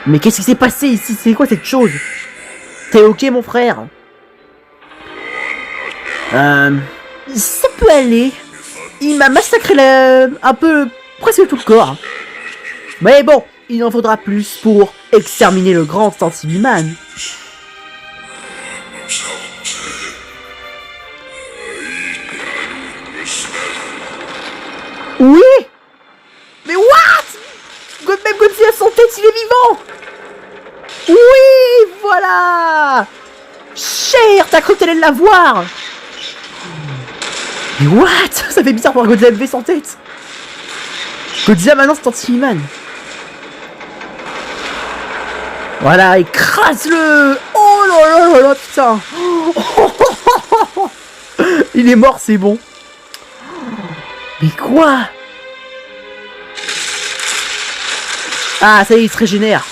Mais qu'est-ce qui s'est passé ici? C'est quoi cette chose? T'es ok, mon frère? Ça peut aller. Il m'a massacré un peu, presque tout le corps. Mais bon, il en faudra plus pour exterminer le grand Tantiman. Oui. Mais what? Même Godzilla sans tête, il est vivant. Oui, voilà. Cher, t'as cru que t'allais l'avoir. Mais what? Ça fait bizarre pour un Godzilla levé sans tête. Godzilla maintenant c'est Tantiman. Voilà, écrase-le. Oh là là là là, putain. Il est mort, c'est bon. Mais quoi? Ah, ça y est, il se régénère.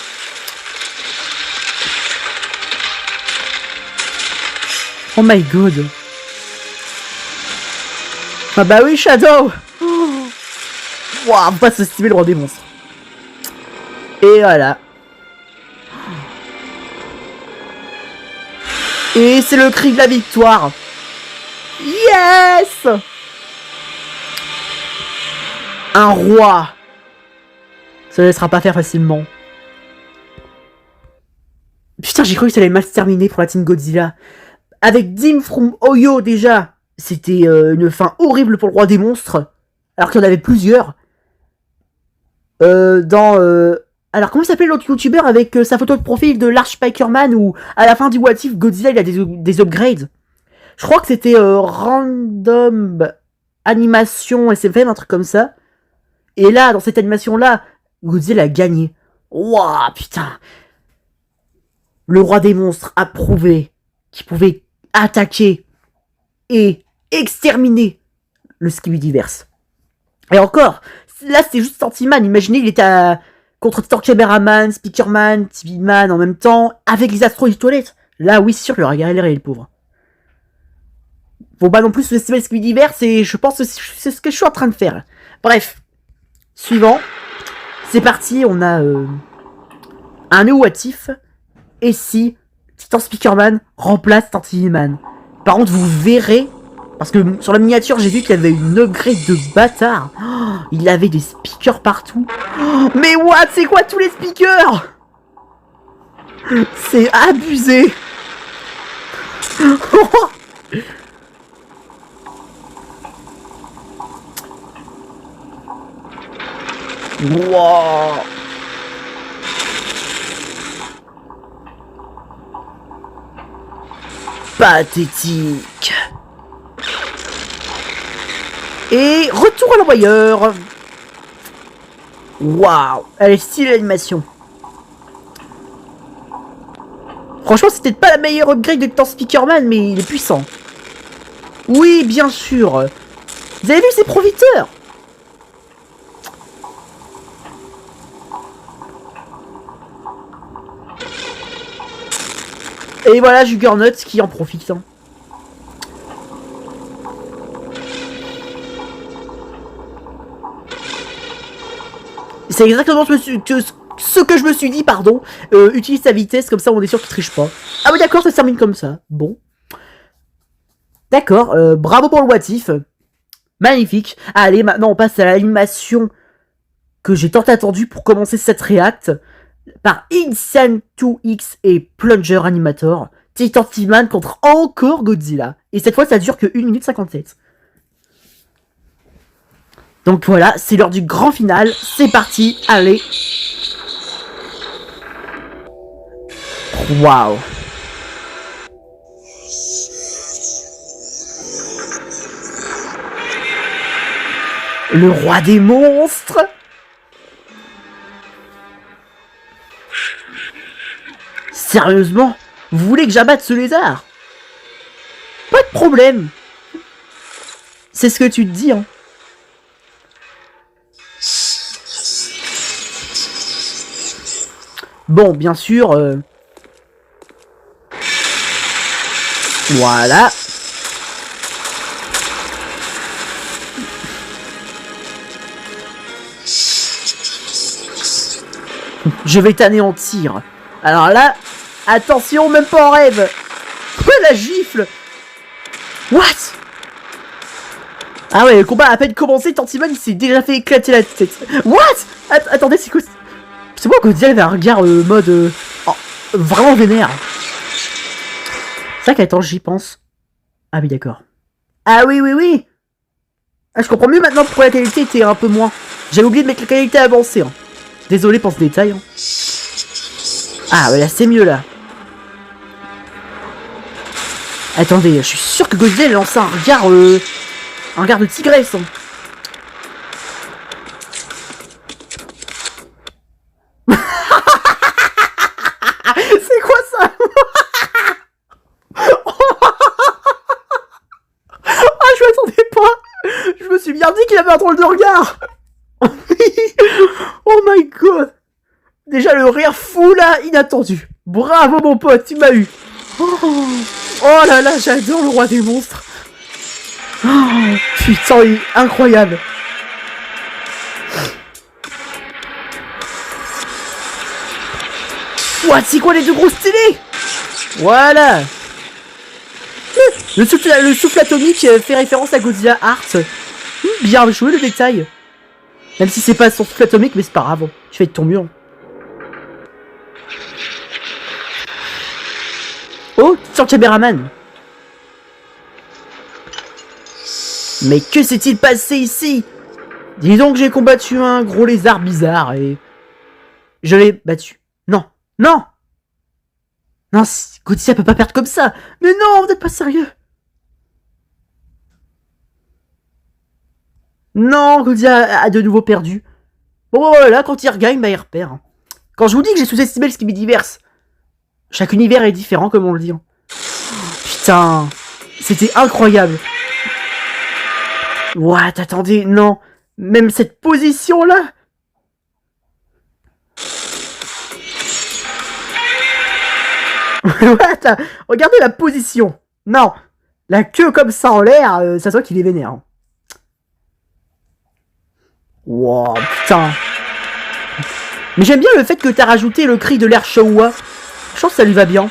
Oh my god. Ah bah oui, Shadow. Waouh, pas sous-estimer le roi des monstres. Et voilà. Et c'est le cri de la victoire. Yes! Un roi. Ça ne laissera pas faire facilement. Putain, j'ai cru que ça allait mal se terminer pour la Team Godzilla. Avec Dim from Oyo déjà, c'était une fin horrible pour le roi des monstres. Alors qu'il y en avait plusieurs. Alors comment s'appelait l'autre youtubeur avec sa photo de profil de Large Spikerman où à la fin du What If, Godzilla il a des upgrades. Je crois que c'était Random Animation SFM, un truc comme ça. Et là, dans cette animation là, Godzilla a gagné. Waouh, putain. Le roi des monstres a prouvé qu'il pouvait attaquer et exterminer le Skibidiverse. Et encore, là c'était juste Tantiman. Imaginez, il était contre Titan Cameraman, Speakerman, TV-Man en même temps, avec les astroïdes toilettes. Là, oui, c'est sûr qu'il aura galéré, le pauvre. Faut pas non plus sous-estimer le Skibidiverse, et je pense que c'est ce que je suis en train de faire. Bref. Suivant. C'est parti, on a un nouveau What If. Et si Titan Speakerman remplace Tantiman. Par contre, vous verrez, parce que sur la miniature, j'ai vu qu'il y avait une upgrade de bâtard. Oh, il avait des speakers partout. Oh, mais what? C'est quoi tous les speakers? C'est abusé. Wow. Pathétique. Et retour à l'envoyeur. Waouh, elle est stylée l'animation. Franchement, c'était pas la meilleure upgrade de Titan Speakerman, mais il est puissant. Oui, bien sûr. Vous avez vu ses profiteurs? Et voilà Juggernaut qui en profite. Hein. C'est exactement ce que je me suis dit, pardon. Utilise sa vitesse, comme ça on est sûr qu'il triche pas. Ah oui d'accord, ça se termine comme ça. Bon. D'accord, bravo pour le What If. Magnifique. Allez, maintenant on passe à l'animation que j'ai tant attendu pour commencer cette react. Par Insane 2X et Plunger Animator. Titan T-Man contre encore Godzilla. Et cette fois ça dure que 1 minute 57. Donc voilà, c'est l'heure du grand final. C'est parti, allez. Waouh. Le roi des monstres. Sérieusement, vous voulez que j'abatte ce lézard? Pas de problème. C'est ce que tu te dis, hein. Bon, bien sûr... Voilà. Je vais t'anéantir. Alors là, attention, même pas en rêve. Quoi, la gifle? What? Ah ouais, le combat a à peine commencé, Tantiman il s'est déjà fait éclater la tête. What? Attendez, c'est quoi? C'est moi Godzilla avait un regard mode... oh, vraiment vénère. C'est vrai qu'attends, j'y pense. Ah oui, d'accord. Ah oui, oui, oui. Ah, je comprends mieux maintenant pourquoi la qualité était un peu moins. J'avais oublié de mettre la qualité avancée. Hein. Désolé pour ce détail. Hein. Ah, ouais, là, c'est mieux, là. Attendez, je suis sûr que Godzilla lance un regard... un regard de tigresse. Hein. C'est quoi ça? Ah, je m'attendais pas. Je me suis bien dit qu'il avait un drôle de regard. Oh my god. Déjà le rire fou là, inattendu. Bravo mon pote, tu m'as eu. Oh là là, j'adore le roi des monstres. Oh, putain, il est incroyable. What, c'est quoi les deux grosses télés? Voilà. Le souffle atomique fait référence à Godzilla Heart. Bien joué le détail. Même si c'est pas son souffle atomique, mais c'est pas grave. Tu fais de ton mieux. Oh, sur caméraman. Mais que s'est-il passé ici? Dis donc, j'ai combattu un gros lézard bizarre et... je l'ai battu. Non, non. Non, Godzilla peut pas perdre comme ça. Mais non, vous n'êtes pas sérieux. Non, Godzilla a de nouveau perdu. Bon, voilà, quand il regagne, bah il repère. Quand je vous dis que j'ai sous-estimé le Skibidiverse, chaque univers est différent, comme on le dit. Putain, c'était incroyable. What, attendez, non. Même cette position-là. What, regardez la position. Non, la queue comme ça en l'air, ça se voit qu'il est vénère. Wow, putain. Mais j'aime bien le fait que t'as rajouté le cri de l'air Showa. Je pense que ça lui va bien.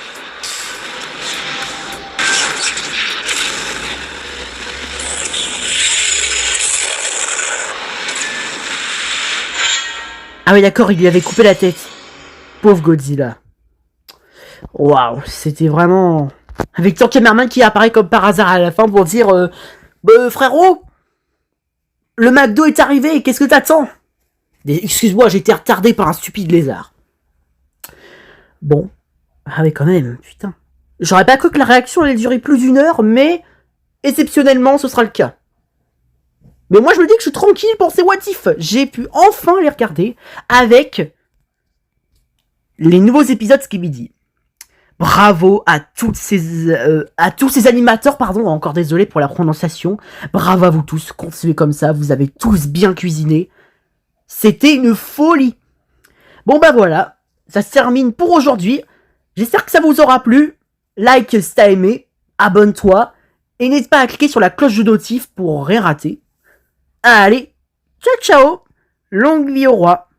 Ah oui d'accord, il lui avait coupé la tête. Pauvre Godzilla. Waouh, c'était vraiment... Avec ton cameraman qui apparaît comme par hasard à la fin pour dire frérot, le McDo est arrivé, qu'est-ce que t'attends? Excuse-moi, j'ai été retardé par un stupide lézard. Bon. Ah oui, quand même, putain. J'aurais pas cru que la réaction allait durer plus d'une heure, mais... exceptionnellement, ce sera le cas. Mais moi, je me dis que je suis tranquille pour ces what if. J'ai pu enfin les regarder avec les nouveaux épisodes Skibidi. Bravo à tous ces animateurs, pardon, encore désolé pour la prononciation. Bravo à vous tous, continuez comme ça, vous avez tous bien cuisiné. C'était une folie. Bon bah voilà, ça se termine pour aujourd'hui. J'espère que ça vous aura plu. Like si t'as aimé, abonne-toi. Et n'hésite pas à cliquer sur la cloche de notif pour rien rater. Allez, ciao ciao, longue vie au roi.